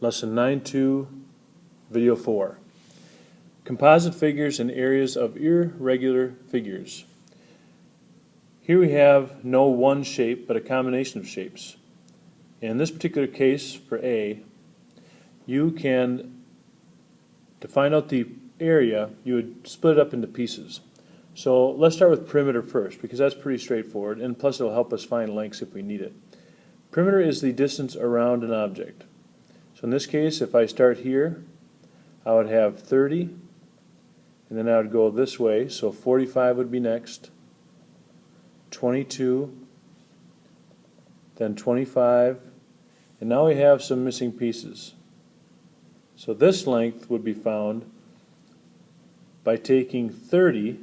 Lesson 9.2, Video 4. Composite figures and areas of irregular figures. Here we have no one shape, but a combination of shapes. In this particular case, for A, you can, to find out the area, you would split it up into pieces. So let's start with perimeter first, because that's pretty straightforward, and plus it'll help us find lengths if we need it. Perimeter is the distance around an object. So in this case, if I start here, I would have 30, and then I would go this way, so 45 would be next, 22, then 25, and now we have some missing pieces. So this length would be found by taking 30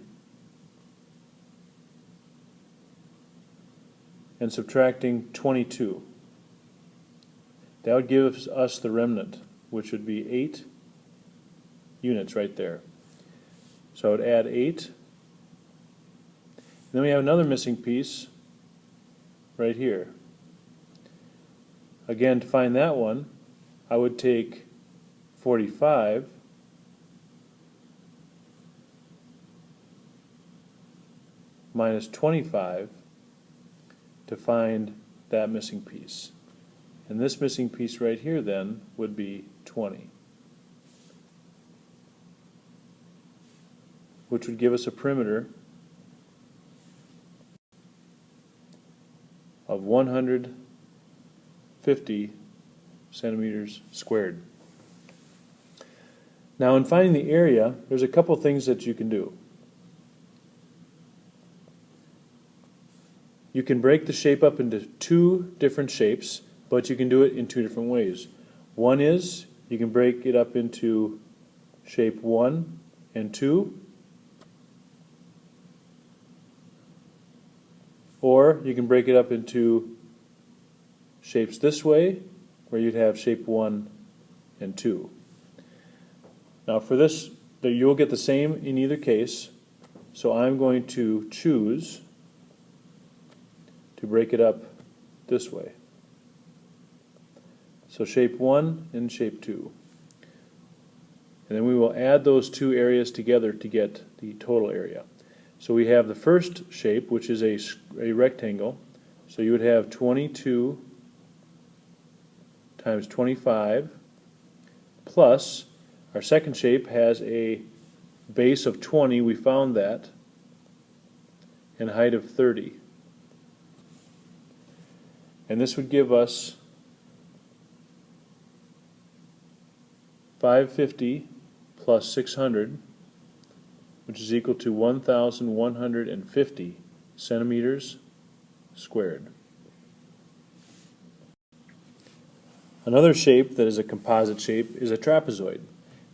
and subtracting 22. That would give us the remnant, which would be 8 units right there. So I would add 8. And then we have another missing piece right here. Again, to find that one, I would take 45 minus 25 to find that missing piece. And this missing piece right here then would be 20, which would give us a perimeter of 150 centimeters squared. Now in finding the area, there's a couple things that you can do. You can break the shape up into two different shapes, but you can do it in two different ways. One is you can break it up into shape 1 and 2, or you can break it up into shapes this way, where you'd have shape 1 and 2. Now for this, you'll get the same in either case, so I'm going to choose to break it up this way. So shape 1 and shape 2. And then we will add those two areas together to get the total area. So we have the first shape, which is a rectangle. So you would have 22 times 25 plus our second shape has a base of 20, we found that, and height of 30. And this would give us 550 plus 600, which is equal to 1,150 centimeters squared. Another shape that is a composite shape is a trapezoid.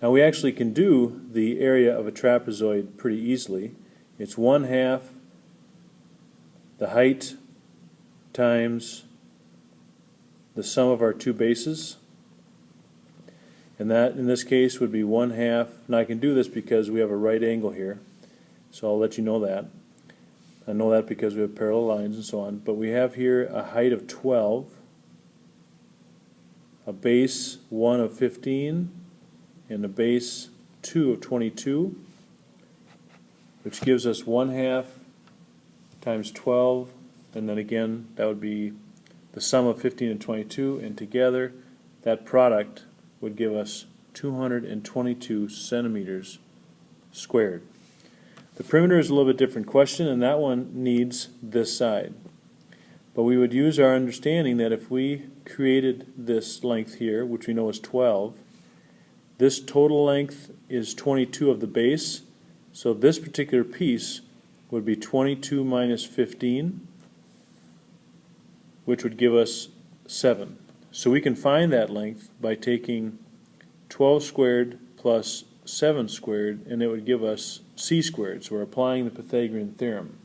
Now we actually can do the area of a trapezoid pretty easily. It's 1/2 the height times the sum of our two bases, and that in this case would be 1/2. Now I can do this because we have a right angle here, so I'll let you know that. I know that because we have parallel lines and so on, but we have here a height of 12, a base 1 of 15, and a base 2 of 22, which gives us 1/2 times 12, and then again that would be the sum of 15 and 22, and together that product would give us 222 centimeters squared. The perimeter is a little bit different question, and that one needs this side. But we would use our understanding that if we created this length here, which we know is 12, this total length is 22 of the base, so this particular piece would be 22 minus 15, which would give us 7. So we can find that length by taking 12 squared plus 7 squared, and it would give us c squared. So we're applying the Pythagorean theorem.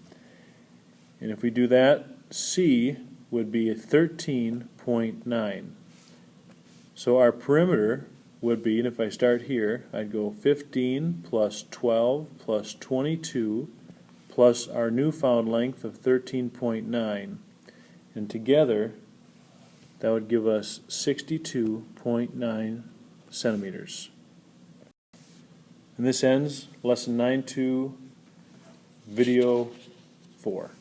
And if we do that, c would be 13.9. So our perimeter would be, and if I start here, I'd go 15 plus 12 plus 22 plus our newfound length of 13.9. And together That would give us 62.9 centimeters. And this ends Lesson 9.2, Video 4.